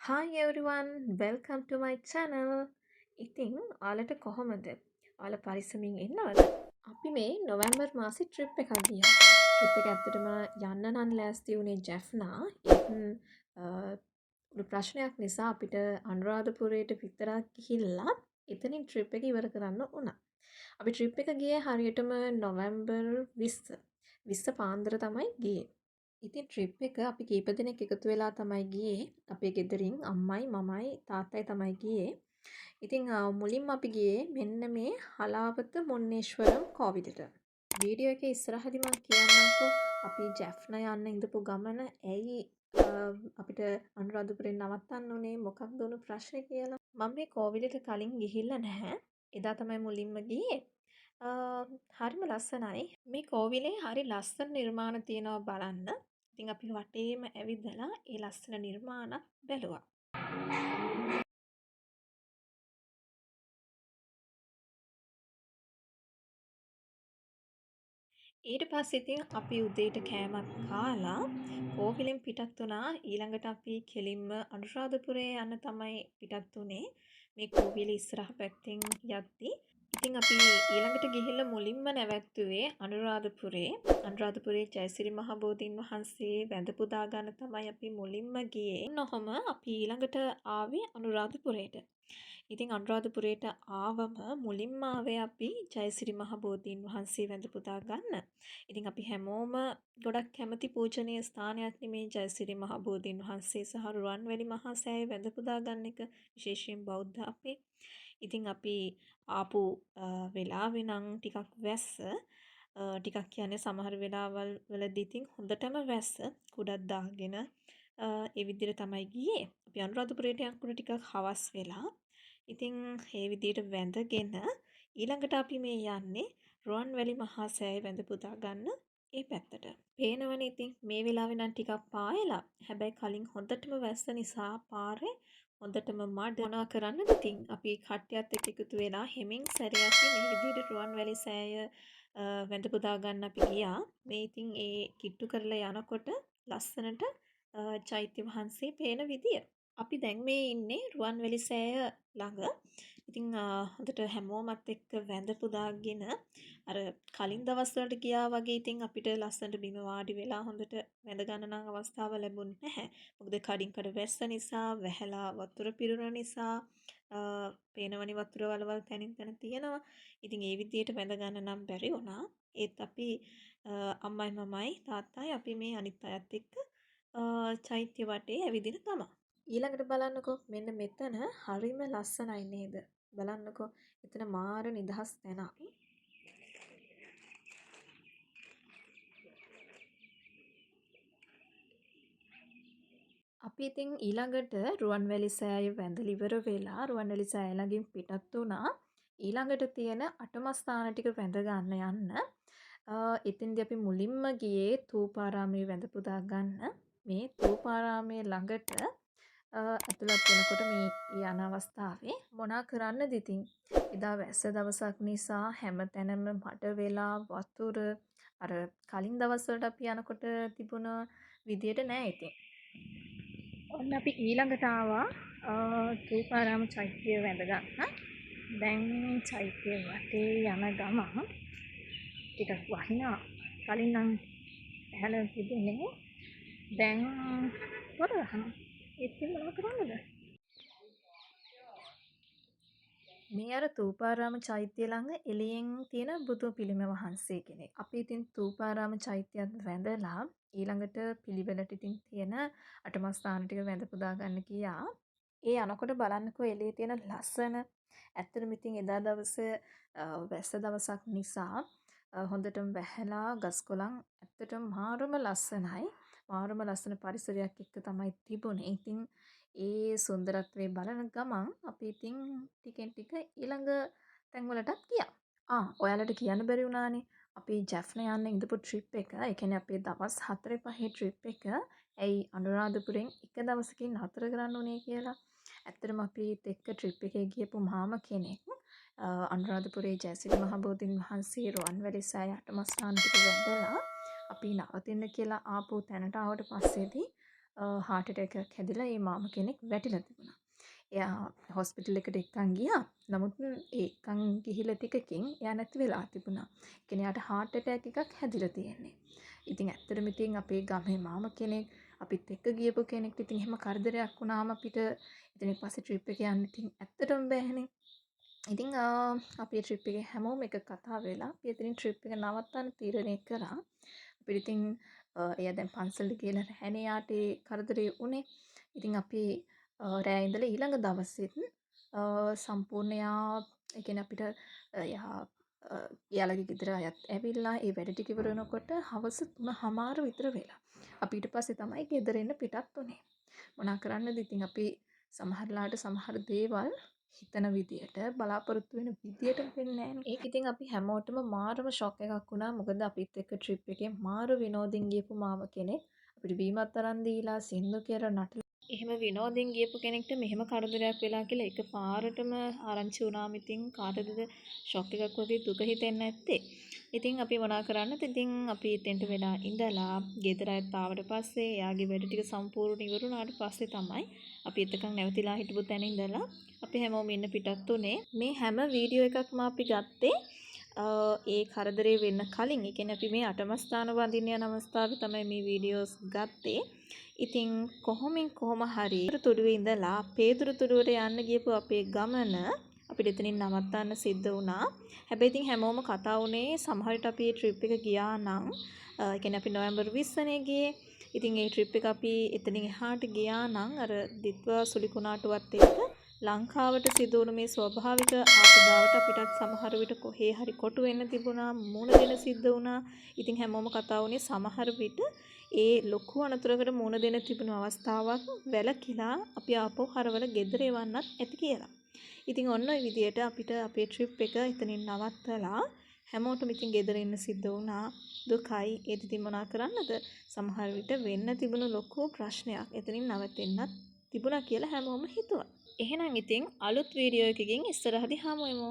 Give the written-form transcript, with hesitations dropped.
Hi everyone, welcome to my channel. ඉතින් ඔයාලට කොහොමද? ඔයාලා පරිස්සමින් ඉන්නවද? අපි මේ නොවැම්බර් මාසේ ට්‍රිප් එකක් ගියා. ට්‍රිප් එක ඇත්තටම යන්න නම් ලෑස්ති වුණේ ජැෆ්නා. ලොකු ප්‍රශ්නයක් නිසා අපිට අනුරාධපුරයට විතරක් ගිහිල්ලා එතනින් ට්‍රිප් එක ඉවර කරන්න වුණා. අපි ට්‍රිප් එක ගියේ හරියටම නොවැම්බර් 20. 20 පාන්දර තමයි ගියේ. ඉතින් ට්‍රිප් එක අපි කීප දෙනෙක් එකතු වෙලා තමයි ගියේ. අපේ ගෙදරින් අම්මයි මමයි තාත්තයි තමයි ගියේ. ඉතින් මුලින්ම අපි ගියේ මෙන්න මේ හලාවත මොන්නේශ්වරම් කෝවිලට. වීඩියෝ එකේ ඉස්සරහදී මම කියන්නම්කෝ අපි ජැෆ්නා යන්න ඉඳපු ගමන ඇයි අපිට අනුරාධපුරෙන් නවත්තන්න උනේ මොකක්ද උණු ප්‍රශ්නේ කියලා. මම මේ කෝවිලට කලින් ගිහිල්ලා නැහැ. එදා තමයි මුලින්ම ගියේ. හරිම ලස්සනයි. මේ කෝවිලේ හරි ලස්සන නිර්මාණ තියෙනවා බලන්න. ඉතින් අපි වටේම ඇවිදලා ඒ ලස්සන නිර්මාණ බැලුවා. ඊට පස්සේ ඉතින් අපි උදේට කෑමක් කාලා කෝවිලෙන් පිටත් වුණා. ඊළඟට අපි කෙලින්ම අනුරාධපුරේ යන්න තමයි පිටත් වුණේ. මේ කෝවිල ඉස්සරහ පැත්තෙන් යද්දී ඉතින් අපි ඊළඟට ගිහිල්ලා මුලින්ම නැවැත්තුවේ අනුරාධපුරේ. අනුරාධපුරේ ජයසිරි මහ බෝධීන් වහන්සේ වැඳ පුදා ගන්න තමයි අපි මුලින්ම ගියේ. නොහොම අපි ඊළඟට ආවේ අනුරාධපුරේට. ඉතින් අනුරාධපුරයට ආවම මුලින්ම ආවේ අපි ජයසිරි මහ බෝධීන් වහන්සේ වැඳ පුදා ගන්න. ඉතින් අපි හැමෝම ගොඩක් කැමති පූජනීය ස්ථානයක් නෙමේ ජයසිරි මහ බෝධීන් වහන්සේ සහ රුවන්වැලි මහා සෑය වැඳ පුදා ගන්න එක විශේෂයෙන් බෞද්ධ අපේ. ඉතින් අපි ආපු වෙලාවේ නම් ටිකක් වැස්ස ටිකක් කියන්නේ සමහර වෙලාවල් වලදී ඉතින් හොඳටම වැස්ස කුඩක් දාගෙන ඒ විදිහට තමයි ගියේ. අපි අනුරාධපුරයට යනකොට ටිකක් හවස් වෙලා. ඉතින් ඒ විදිහට වැඳගෙන ඊළඟට අපි මේ යන්නේ රුවන්වැලි මහා සෑය වැඳ පුදා ගන්න ඒ පැත්තට. පේනවනේ ඉතින් මේ වෙලාවේ නම් ටිකක් පායලා. හැබැයි කලින් හොඳටම වැස්ස නිසා පාරේ හොඳටම මඩ මොනවා කරන්නද ඉතින් අපි කට්ටියත් එක්ක එකතු වෙලා හෙමින් සැරයක් මේ විදිහට රුවන්වැලි සෑය වැඳ පුදා ගන්න අපි ගියා. මේ ඉතින් ඒ කිට්ටු කරලා යනකොට ලස්සනට චෛත්‍ය වහන්සේ පේන විදිය. අපි දැන් මේ ඉන්නේ රුවන්වැලි සෑය ළඟ. ඉතින් හොඳට හැමෝමත් එක්ක වැඳ පුදාගෙන අර කලින් දවස්වලට ගියා වගේ ඉතින් අපිට ලස්සනට බිම වාඩි වෙලා හොඳට වැඳ ගන්න නම් අවස්ථාව ලැබුණේ නැහැ. මොකද කඩින් කඩ වැස්ස නිසා, වැහැලා වතුර පිරුණ නිසා පේනවනි වතුර වලවල් තැනින් තැන තියෙනවා. ඉතින් ඒ විදිහට වැඳ ගන්න නම් බැරි වුණා. ඒත් අපි අම්මයි මමයි තාත්තයි අපි මේ අනිත් අයත් එක්ක චෛත්‍ය වටේ ඇවිදින තමයි. ඊළඟට බලන්නකෝ මෙන්න මෙතන හරිම ලස්සනයි නේද? බලන්නකෝ එතන මාර නිදහස් තැනක්. අපි ඉතින් ඊළඟට රුවන්වැලි සෑය වැඳලා ඉවර වෙලා රුවන්වැලි සෑය ළඟින් පිටත් වුණා. ඊළඟට තියෙන අටමස්ථාන ටික වැඳ ගන්න යන්න. එතෙන්දී අපි මුලින්ම ගියේ තූපාරාමයේ වැඳ පුදා ගන්න. මේ තූපාරාමයේ ළඟට ඇතුළත් වෙනකොට මේ යන අවස්ථාවේ මොනා කරන්නද ඉතින් එදා වැස්ස දවසක් නිසා හැම තැනම මඩ වෙලා වතුර අර කලින් දවස්වලට අපි යනකොට තිබුණ විදියට නෑ ඉතින්. ඔන්න අපි ඊළඟට ආවා තූපාරාම චෛත්‍යය වැඳ ගන්න. දැන් චෛත්‍ය වටේ යන ගමන් ටිකක් වහිනවා. කලින් නම් ඇහැලා තිබුණේ දැන් පොර ගහනවා. ඒකෙන් මොනව කරන්නද? මේ අර තූපාරාම චෛත්‍ය ළඟ එළියෙන් තියෙන බුදු පිළිම වහන්සේ කෙනෙක්. අපි ඉතින් තූපාරාම චෛත්‍යයත් වැඳලා ඊළඟට පිළිවෙලට ඉතින් තියෙන අටමස්ථාන ටික වැඳ පුදා ගන්න ගියා. ඒ යනකොට බලන්නකෝ එළියේ තියෙන ලස්සන. ඇත්තටම ඉතින් එදා දවසේ වැස්ස දවසක් නිසා හොඳටම වැහැලා ගස් කොළන් ඇත්තටම මාරම ලස්සනයි. මාරම ලස්සන පරිසරයක් එක්ක තමයි තිබුණේ. ඉතින් ඒ සුන්දරත්වයේ බලන ගමන් අපි ඉතින් ටිකෙන් ටික ඊළඟ තැන්වලටත් ගියා. ඔයාලට කියන්න බැරි වුණානේ. අපි ජැෆ්නා යන්න ඉඳපු ට්‍රිප් එක, ඒ කියන්නේ අපේ දවස් 4-5 ට්‍රිප් එක ඇයි අනුරාධපුරෙන් එක දවසකින් නතර කරන්න උනේ කියලා. ඇත්තටම අපිත් එක්ක ට්‍රිප් එකේ ගියපු මාම කෙනෙක් අනුරාධපුරේ ජයසිරි මහ බෝධීන් වහන්සේ රුවන්වැලි සෑය අටමස්ථාන ටික වැඳලා අපි නවතින්න කියලා ආපු තැනට ආවට පස්සේදී heart attack එකක් හැදිලා ඒ මාම කෙනෙක් වැටිලා තිබුණා. එයා හොස්පිටල් එකට එක්කන් ගියා. නමුත් ඒකන් ගිහිල්ලා ටිකකින් එයා නැති වෙලා තිබුණා. ඒ කියන්නේ එයාට heart attack එකක් හැදිලා තියෙන්නේ. ඉතින් ඇත්තටම ඉතින් අපේ ගමේ මාම කෙනෙක් අපිත් එක්ක ගියපු කෙනෙක්ට ඉතින් එහෙම කරදරයක් වුණාම අපිට ඉතින් පස්සේ ට්‍රිප් එක යන්න ඉතින් ඇත්තටම බෑනේ. ඉතින් අපේ ට්‍රිප් එකේ හැමෝම එක කතා වෙලා අපි එතනින් ට්‍රිප් එක නවත්තන්න තීරණය කරා. අපිට ඉතින් එයා දැන් පන්සලට ගිහලා රැහැනේ යාට ඒ කරදරේ උනේ. ඉතින් අපි රෑ ඉඳලා ඊළඟ දවසෙත් සම්පූර්ණ එයා ඒ කියන්නේ අපිට එයාලගේ ගෙදර අයත් ඇවිල්ලා ඒ වැඩ ටික ඉවර වෙනකොට හවස 3:00 විතර වෙලා. අපි ඊට පස්සේ තමයි ගෙදර එන්න පිටත් වුනේ. මොනා කරන්නද ඉතින් අපි සමහරලාට සමහර දේවල් හිතන විදියට බලාපොරොත්තු වෙන විදියට වෙන්නේ නැහැ. ඒක ඉතින් අපි හැමෝටම මාරම ෂොක් එකක් වුණා. මොකද අපිත් එක්ක ට්‍රිප් එකේ මාර විනෝදෙන් ගියපු මාම කෙනෙක් අපිට බීමත් අරන් දීලා සින්දු කියලා නටලා එහෙම විනෝදෙන් ගියපු කෙනෙක්ට මෙහෙම කරදරයක් වෙලා කියලා එක පාරටම ආරංචි වුණාම ඉතින් කාටද ෂොක් එකක් වගේ දුක හිතෙන්නේ නැත්තේ. ඉතින් අපි මොනා කරන්නද? ඉතින් අපි එතෙන්ට වෙලා ඉඳලා ගෙදර ඇත් ආවට පස්සේ එයාගේ වැඩ ටික සම්පූර්ණ ඉවර වුණාට පස්සේ තමයි අපි එතකන් නැවතිලා හිටපු තැන ඉඳලා අපි හැමෝම ඉන්න පිටත් උනේ. මේ හැම වීඩියෝ එකක්ම අපි ගත්තේ ඒ කරදරේ වෙන්න කලින්. ඒ කියන්නේ අපි මේ අටමස්ථාන වඳින්න යන අවස්ථාවේ තමයි මේ වීඩියෝස් ගත්තේ. ඉතින් කොහොම හරි තුඩුවේ ඉඳලා පේදුරු තුඩුවට යන්න ගියපු අපේ ගමන අපිට එතනින් නවත්තන්න සිද්ධ වුණා. හැබැයි ඉතින් හැමෝම කතා වුණේ සමහර විට අපි මේ ට්‍රිප් එක ගියා නම් ඒ කියන්නේ අපි නොවැම්බර් 20 නේ ගියේ. ඉතින් මේ ට්‍රිප් එක අපි එතනින් එහාට ගියා නම් අර දිත්වා සුලිකුණාටුවත් එක්ක ලංකාවට සිදුවුණු මේ ස්වභාවික ආපදාවට අපිටත් සමහර විට කොහේ හරි කොටු වෙන්න තිබුණා, මුණ දෙන්න සිද්ධ වුණා. ඉතින් හැමෝම කතා වුණේ සමහර විට ඒ ලොකු අනතුරකට මුණ දෙන්න තිබුණු අවස්ථාවක් වැළකීලා අපි ආපහු හරවල ගෙදර එවන්නත් ඇති කියලා. ඉතින් ඔන්න ඔය විදියට අපිට අපේ ට්‍රිප් එක එතනින් නවත්තලා හැමෝටම ඉතින් ගෙදර එන්න සිද්ධ වුණා. දුකයි. ඒත් ඉතින් මොනා කරන්නද? සමහර විට වෙන්න තිබුණු ලොකු ප්‍රශ්නයක් එතනින් නවතින්නත් තිබුණා කියලා හැමෝම හිතුවා. එහෙනම් ඉතින් අලුත් වීඩියෝ එකකින් ඉස්සරහදී හමු වෙමු.